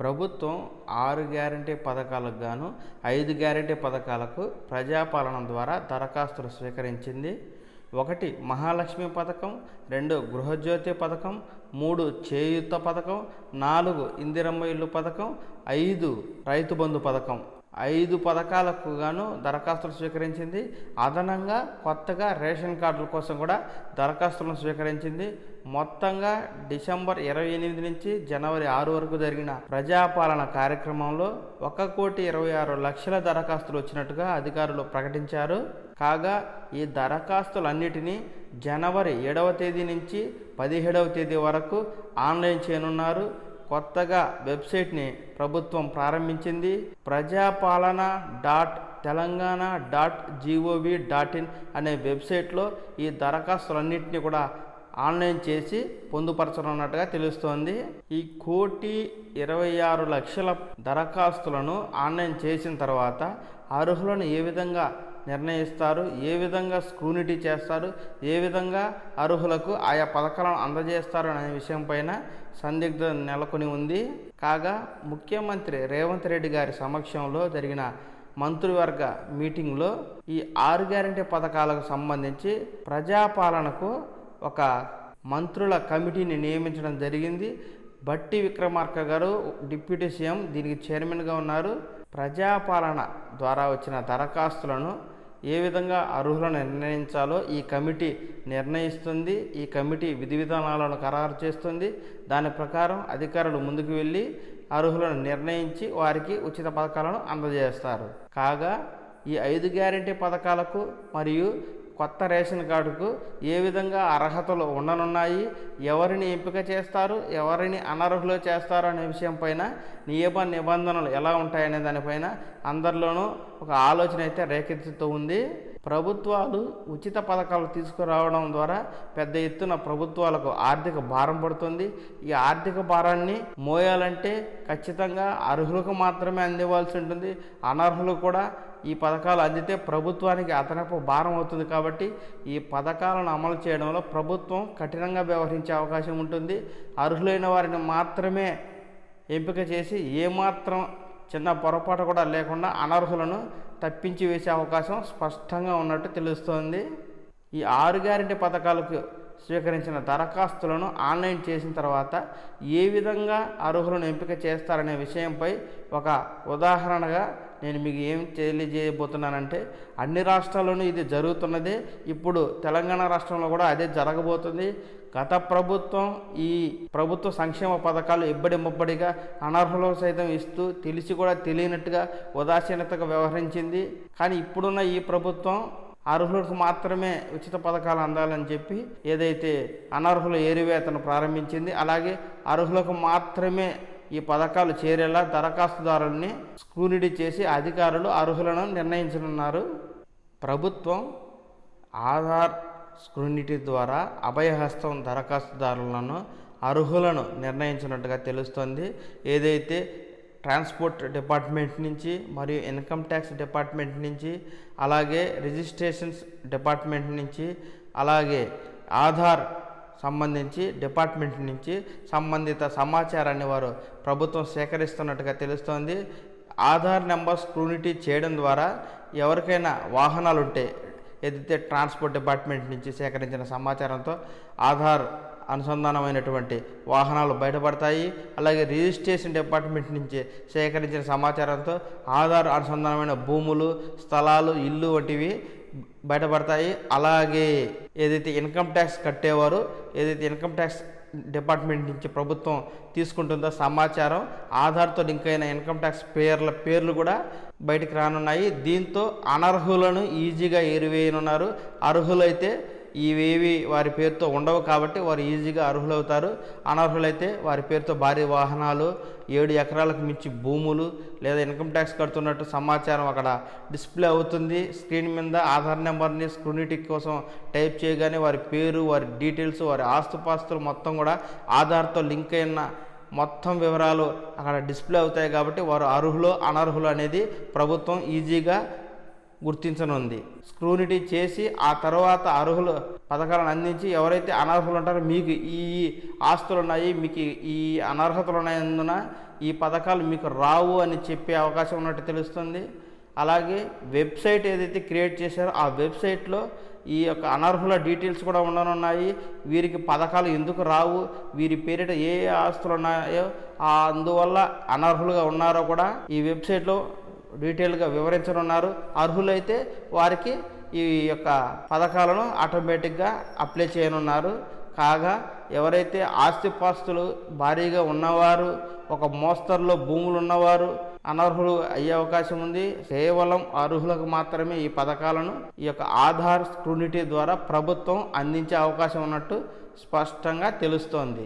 ప్రభుత్వం 6 గ్యారంటీ పథకాలకు గాను 5 గ్యారంటీ పథకాలకు ప్రజాపాలన ద్వారా దరఖాస్తులు స్వీకరించింది. 1 మహాలక్ష్మి పథకం, 2 గృహజ్యోతి పథకం, 3 చేయూత పథకం, 4 ఇందిరమ్మ ఇల్లు పథకం, 5 రైతు బంధు పథకం. 5 పథకాలకు గాను దరఖాస్తులు స్వీకరించింది. అదనంగా కొత్తగా రేషన్ కార్డుల కోసం కూడా దరఖాస్తులను స్వీకరించింది. మొత్తంగా డిసెంబర్ 28 నుంచి జనవరి 6 వరకు జరిగిన ప్రజాపాలన కార్యక్రమంలో 1,26,00,000 దరఖాస్తులు వచ్చినట్టుగా అధికారులు ప్రకటించారు. కాగా ఈ దరఖాస్తులన్నిటినీ జనవరి 7వ తేదీ నుంచి 17వ తేదీ వరకు ఆన్లైన్ చేయనున్నారు. కొత్తగా వెబ్సైట్ని ప్రభుత్వం ప్రారంభించింది. ప్రజాపాలన.తెలంగాణ.gov.in అనే వెబ్సైట్లో ఈ దరఖాస్తులన్నింటినీ కూడా ఆన్లైన్ చేసి పొందుపరచనున్నట్టుగా తెలుస్తోంది. ఈ 1,26,00,000 దరఖాస్తులను ఆన్లైన్ చేసిన తర్వాత అర్హులను ఏ విధంగా నిర్ణయిస్తారు, ఏ విధంగా స్క్రూనిటీ చేస్తారు, ఏ విధంగా అర్హులకు ఆయా పథకాలను అందజేస్తారు అనే విషయం పైన సందిగ్ధత నెలకొని ఉంది. కాగా ముఖ్యమంత్రి రేవంత్ రెడ్డి గారి సమక్షంలో జరిగిన మంత్రివర్గ మీటింగ్లో ఈ 6 గ్యారంటీ పథకాలకు సంబంధించి ప్రజాపాలనకు ఒక మంత్రుల కమిటీని నియమించడం జరిగింది. బట్టి విక్రమార్క గారు డిప్యూటీ సీఎం దీనికి చైర్మన్గా ఉన్నారు. ప్రజాపాలన ద్వారా వచ్చిన దరఖాస్తులను ఏ విధంగా అర్హులను నిర్ణయించాలో ఈ కమిటీ నిర్ణయిస్తుంది. ఈ కమిటీ విధి విధానాలను ఖరారు చేస్తుంది. దాని ప్రకారం అధికారులు ముందుకు వెళ్ళి అర్హులను నిర్ణయించి వారికి ఉచిత పథకాలను అందజేస్తారు. కాగా ఈ 5 గ్యారంటీ పథకాలకు మరియు కొత్త రేషన్ కార్డుకు ఏ విధంగా అర్హతలు ఉండనున్నాయి, ఎవరిని ఎంపిక చేస్తారు, ఎవరిని అనర్హులు చేస్తారు అనే విషయం పైన నియమ నిబంధనలు ఎలా ఉంటాయనే దానిపైన అందరిలోనూ ఒక ఆలోచన అయితే రేకెత్తుతూ ఉంది. ప్రభుత్వాలు ఉచిత పథకాలు తీసుకురావడం ద్వారా పెద్ద ఎత్తున ప్రభుత్వాలకు ఆర్థిక భారం పడుతుంది. ఈ ఆర్థిక భారాన్ని మోయాలంటే ఖచ్చితంగా అర్హులకు మాత్రమే అందివ్వాల్సి ఉంటుంది. అనర్హులు కూడా ఈ పథకాలు అందితే ప్రభుత్వానికి అదనపు భారం అవుతుంది. కాబట్టి ఈ పథకాలను అమలు చేయడంలో ప్రభుత్వం కఠినంగా వ్యవహరించే అవకాశం ఉంటుంది. అర్హులైన వారిని మాత్రమే ఎంపిక చేసి ఏమాత్రం చిన్న పొరపాటు కూడా లేకుండా అనర్హులను తప్పించి వేసే అవకాశం స్పష్టంగా ఉన్నట్టు తెలుస్తోంది. ఈ 6 గ్యారంటీ పథకాలకు స్వీకరించిన దరఖాస్తులను ఆన్లైన్ చేసిన తర్వాత ఏ విధంగా అర్హులను ఎంపిక చేస్తారనే విషయంపై ఒక ఉదాహరణగా నేను మీకు ఏం తెలియజేయబోతున్నానంటే, అన్ని రాష్ట్రాల్లోనూ ఇది జరుగుతున్నదే. ఇప్పుడు తెలంగాణ రాష్ట్రంలో కూడా అదే జరగబోతుంది. గత ప్రభుత్వం ఈ ప్రభుత్వ సంక్షేమ పథకాలు ఇబ్బడి ముబ్బడిగా అనర్హులకు సైతం ఇస్తూ తెలిసి కూడా తెలియనట్టుగా ఉదాసీనతగా వ్యవహరించింది. కానీ ఇప్పుడున్న ఈ ప్రభుత్వం అర్హులకు మాత్రమే ఉచిత పథకాలు అందాలని చెప్పి ఏదైతే అనర్హుల ఏరివేతను ప్రారంభించింది, అలాగే అర్హులకు మాత్రమే ఈ పథకాలు చేరేలా దరఖాస్తుదారుల్ని స్క్రూనిటీ చేసి అధికారులు అర్హులను నిర్ణయించనున్నారు. ప్రభుత్వం ఆధార్ స్క్రూనిటీ ద్వారా అభయహస్తం దరఖాస్తుదారులను అర్హులను నిర్ణయించినట్టుగా తెలుస్తోంది. ఏదైతే ట్రాన్స్పోర్ట్ డిపార్ట్మెంట్ నుంచి మరియు ఇన్కమ్ ట్యాక్స్ డిపార్ట్మెంట్ నుంచి, అలాగే రిజిస్ట్రేషన్స్ డిపార్ట్మెంట్ నుంచి, అలాగే ఆధార్ సంబంధించి డిపార్ట్మెంట్ నుంచి సంబంధిత సమాచారాన్ని వారు ప్రభుత్వం సేకరిస్తున్నట్టుగా తెలుస్తోంది. ఆధార్ నెంబర్ స్క్రూనిటీ చేయడం ద్వారా ఎవరికైనా వాహనాలు ఉంటే ఏదైతే ట్రాన్స్పోర్ట్ డిపార్ట్మెంట్ నుంచి సేకరించిన సమాచారంతో ఆధార్ అనుసంధానమైనటువంటి వాహనాలు బయటపడతాయి. అలాగే రిజిస్ట్రేషన్ డిపార్ట్మెంట్ నుంచి సేకరించిన సమాచారంతో ఆధార్ అనుసంధానమైన భూములు, స్థలాలు, ఇల్లు వంటివి బయటపడతాయి. అలాగే ఏదైతే ఇన్కమ్ ట్యాక్స్ కట్టేవారు, ఏదైతే ఇన్కమ్ ట్యాక్స్ డిపార్ట్మెంట్ నుంచి ప్రభుత్వం తీసుకుంటుందో సమాచారం, ఆధార్తో లింక్ అయిన ఇన్కమ్ ట్యాక్స్ పేర్లు కూడా బయటికి రానున్నాయి. దీంతో అనర్హులను ఈజీగా ఏరివేయనున్నారు. అర్హులైతే ఇవేవి వారి పేరుతో ఉండవు కాబట్టి వారు ఈజీగా అర్హులవుతారు. అనర్హులైతే వారి పేరుతో భారీ వాహనాలు, 7 ఎకరాలకు మించి భూములు లేదా ఇన్కమ్ ట్యాక్స్ కడుతున్నట్టు సమాచారం అక్కడ డిస్ప్లే అవుతుంది. స్క్రీన్ మీద ఆధార్ నెంబర్ని స్క్రూనిటీ కోసం టైప్ చేయగానే వారి పేరు, వారి డీటెయిల్స్, వారి ఆస్తుపాస్తులు మొత్తం కూడా ఆధార్తో లింక్ అయిన మొత్తం వివరాలు అక్కడ డిస్ప్లే అవుతాయి. కాబట్టి వారు అర్హులు అనర్హులు అనేది ప్రభుత్వం ఈజీగా గుర్తించనుంది. స్క్రూనిటీ చేసి ఆ తర్వాత అర్హులు పథకాలను అందించి ఎవరైతే అనర్హులు ఉంటారో మీకు ఈ ఆస్తులు ఉన్నాయి, మీకు ఈ అనర్హతలు ఉన్నందున ఈ పథకాలు మీకు రావు అని చెప్పే అవకాశం ఉన్నట్టు తెలుస్తుంది. అలాగే వెబ్సైట్ ఏదైతే క్రియేట్ చేశారో ఆ వెబ్సైట్లో ఈ యొక్క అనర్హుల డీటెయిల్స్ కూడా ఉండనున్నాయి. వీరికి పథకాలు ఎందుకు రావు, వీరి పేరిట ఏ ఏ ఆస్తులు ఉన్నాయో అందువల్ల అనర్హులుగా ఉన్నారో కూడా ఈ వెబ్సైట్లో డీటెయిల్గా వివరించనున్నారు. అర్హులైతే వారికి ఈ యొక్క పథకాలను ఆటోమేటిక్గా అప్లై చేయనున్నారు. కాగా ఎవరైతే ఆస్తిపాస్తులు భారీగా ఉన్నవారు, ఒక మోస్తరులో భూములు ఉన్నవారు అనర్హులు అయ్యే అవకాశం ఉంది. కేవలం అర్హులకు మాత్రమే ఈ పథకాలను ఈ యొక్క ఆధార్ స్క్రూనిటీ ద్వారా ప్రభుత్వం అందించే అవకాశం ఉన్నట్టు స్పష్టంగా తెలుస్తోంది.